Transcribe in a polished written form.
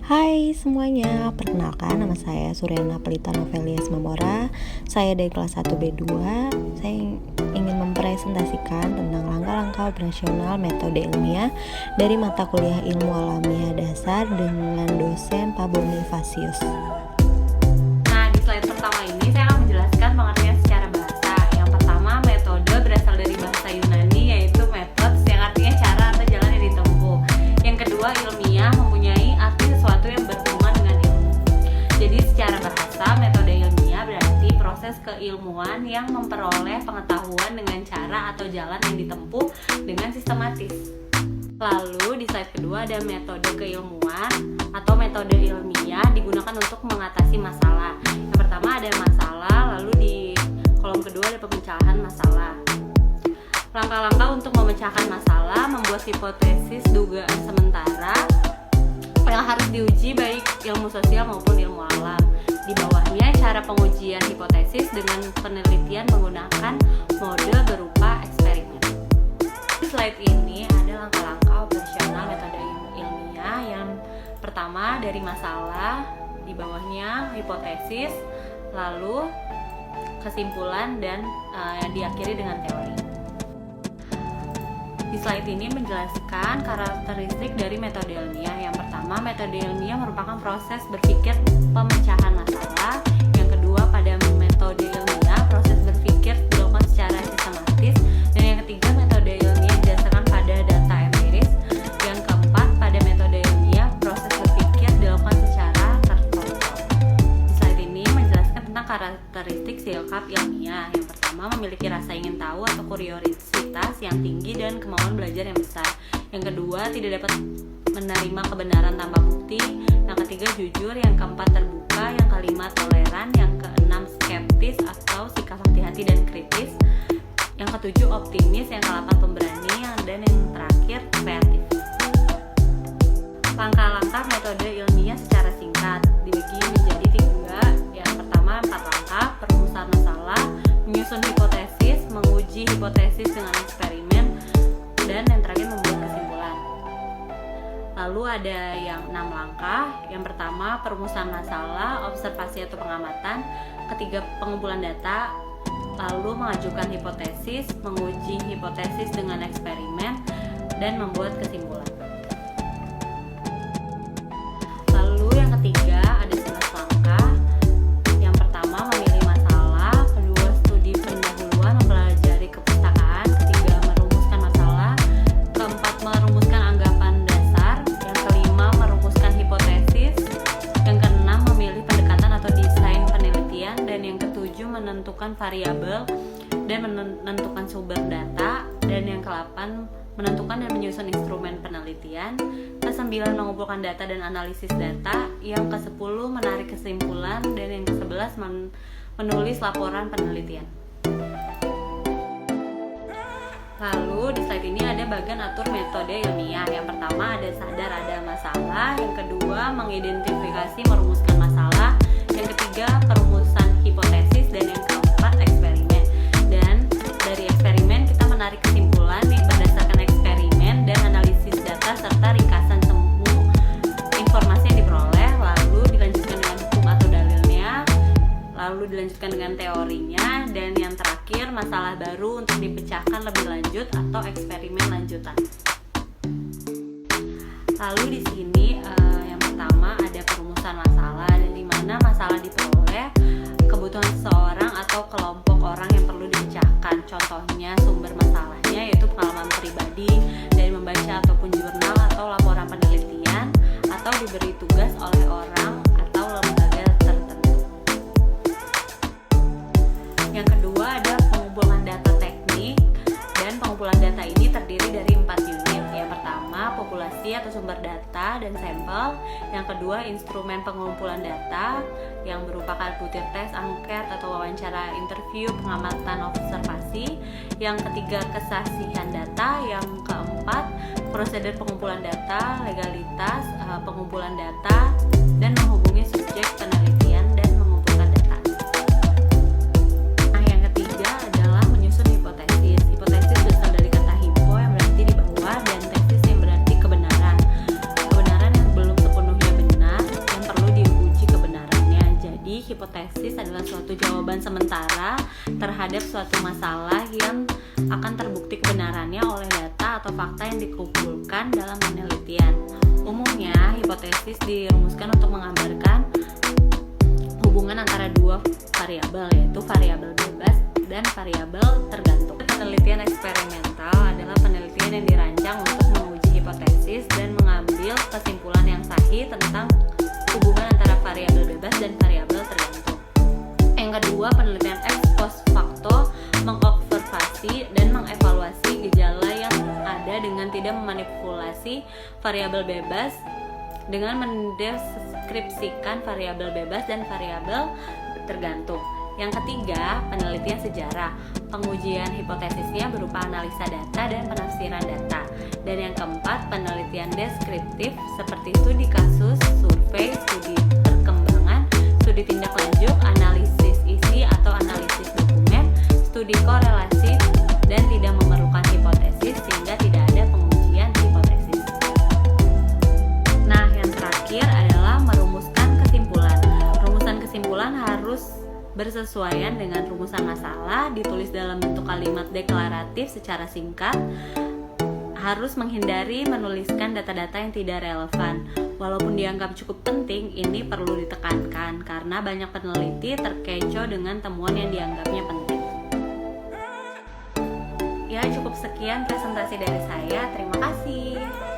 Hai semuanya, perkenalkan nama saya Suryana Pelita Novelia Mamora. Saya dari kelas 1B2. Saya ingin mempresentasikan tentang langkah-langkah operasional metode ilmiah dari mata kuliah Ilmu Alamiah Dasar dengan dosen Pak Bonifasius. Nah, di slide pertama ini saya akan menjelaskan pengertian secara bahasa. Yang pertama, metode berasal dari bahasa Yunani, yaitu methods yang artinya cara atau jalan yang ditempuh. Yang kedua, ilmiah mempunyai arti sesuatu yang berhubungan dengan ilmu. Jadi secara bahasa, metode ilmiah berarti proses keilmuan yang memperoleh pengetahuan dengan cara atau jalan yang ditempuh dengan sistematis. Lalu di slide kedua ada metode keilmuan atau metode ilmiah digunakan untuk mengatasi masalah. Yang pertama ada masalah, lalu di kolom kedua ada pemecahan masalah. Langkah-langkah untuk memecahkan masalah, membuat hipotesis dugaan sementara yang harus diuji baik ilmu sosial maupun ilmu alam. Di bawahnya cara pengujian hipotesis dengan penelitian menggunakan mode berupa eksperimen. Di slide ini ada langkah-langkah operasional metode ilmiah. Yang pertama dari masalah, di bawahnya hipotesis, lalu kesimpulan dan diakhiri dengan teori. Di slide ini menjelaskan karakteristik dari metode ilmiah. Yang pertama, metode ilmiah merupakan proses berpikir pemecahan masalah. Yang kedua, pada metode ilmiah, proses berpikir dilakukan secara sistematis. Dan yang ketiga, metode ilmiah didasarkan pada data empiris. Yang keempat, pada metode ilmiah, proses berpikir dilakukan secara terkontrol. Di slide ini menjelaskan tentang karakteristik silkap ilmiah. Yang pertama, memiliki rasa ingin tahu atau kuriositas yang tinggi dan kemauan belajar yang besar. Yang kedua, tidak dapat menerima kebenaran tanpa bukti. Yang ketiga, jujur. Yang keempat, terbuka. Yang kelima, toleran. Yang keenam, skeptis atau sikap hati-hati dan kritis. Yang ketujuh, optimis. Yang kedelapan, pemberani. Dan yang terakhir, kreatif. Langkah-langkah metode ilmiah secara singkat dibagi menjadi 3. Yang pertama, 4 langkah: perumusan masalah, menyusun hipotesis, menguji hipotesis dengan eksperimen, dan yang terakhir membuat kesimpulan. Lalu ada yang 6 langkah. Yang pertama, perumusan masalah, observasi atau pengamatan. Ketiga, pengumpulan data. Lalu mengajukan hipotesis, menguji hipotesis dengan eksperimen, dan membuat kesimpulan. Lalu yang ketiga ada 11 langkah. Yang pertama, memilih masalah. Kedua, studi pendahuluan, mempelajari kepustakaan. Ketiga, merumuskan masalah. Keempat, merumuskan anggapan dasar. Yang kelima, merumuskan hipotesis. Yang keenam, memilih pendekatan atau desain penelitian. Dan yang ketujuh, menentukan variabel dan menentukan sumber data. Dan yang ke-8, menentukan dan menyusun instrumen penelitian. Ke-9, mengumpulkan data dan analisis data. Yang ke-10, menarik kesimpulan. Dan yang ke-11, menulis laporan penelitian. Lalu di slide ini ada bagian atur metode ilmiah. Yang pertama ada sadar ada masalah. Yang kedua, mengidentifikasi merumuskan masalah. Yang ketiga, perumusan hipotesis. Dan yang keempat, eksperimen. Dan dari eksperimen kita menarik kesimpulan berdasarkan eksperimen dan analisis data serta ringkasan semua informasi yang diperoleh. Lalu dilanjutkan dengan hukum atau dalilnya. Lalu dilanjutkan dengan teorinya. Dan yang terakhir, masalah baru untuk dipecahkan lebih lanjut atau eksperimen lanjutan. Lalu di sini yang pertama ada perumusan masalah, dan di mana masalah diperoleh, kebutuhan seseorang atau kelompok orang yang perlu dipecahkan. Contohnya sumber masalahnya yaitu pengalaman pribadi dari membaca ataupun jurnal atau laporan penelitian, atau diberi tugas oleh orang atau lembaga tertentu. Yang kedua ada pengumpulan data teknik, dan pengumpulan data ini terdiri dari 4 unit. Yang pertama, populasi atau sumber data dan sampel. Yang kedua, instrumen pengumpulan data yang berupa butir tes, angket atau wawancara, interview, pengamatan, observasi. Yang ketiga, kesaksian data. Yang keempat, prosedur pengumpulan data, legalitas pengumpulan data, dan menghubungi subjek penelitian dan mengumpulkan data. Nah, yang ketiga adalah menyusun hipotesis. Hipotesis berasal dari kata hypo yang berarti di bawah, dan tesis yang berarti kebenaran. Kebenaran yang belum sepenuhnya benar. hipotesis adalah suatu jawaban sementara terhadap suatu masalah yang akan terbukti kebenarannya oleh data atau fakta yang dikumpulkan dalam penelitian. Umumnya, hipotesis dirumuskan untuk menggambarkan hubungan antara dua variabel, yaitu variabel bebas dan variabel tergantung. Penelitian eksperimental adalah penelitian yang dirancang untuk menguji hipotesis dan mengambil kesimpulan yang sahih tentang hubungan antara variabel bebas dan variabel tergantung. Yang kedua, penelitian ex post facto mengobservasi dan mengevaluasi gejala yang ada dengan tidak memanipulasi variabel bebas dengan mendeskripsikan variabel bebas dan variabel tergantung. Yang ketiga, penelitian sejarah. Pengujian hipotesisnya berupa analisa data dan penafsiran data. Dan yang keempat, penelitian deskriptif seperti studi kasus, survei, studi perkembangan, studi tindak lanjut, analisis isi atau analisis dokumen, studi korelasi, dan tidak memerlukan hipotesis sehingga tidak ada pengujian hipotesis. Nah, yang terakhir adalah merumuskan kesimpulan. Rumusan kesimpulan harus bersesuaian dengan rumusan masalah, ditulis dalam bentuk kalimat deklaratif secara singkat, harus menghindari menuliskan data-data yang tidak relevan. Walaupun dianggap cukup penting, ini perlu ditekankan karena banyak peneliti terkecoh dengan temuan yang dianggapnya penting. Ya, cukup sekian presentasi dari saya. Terima kasih.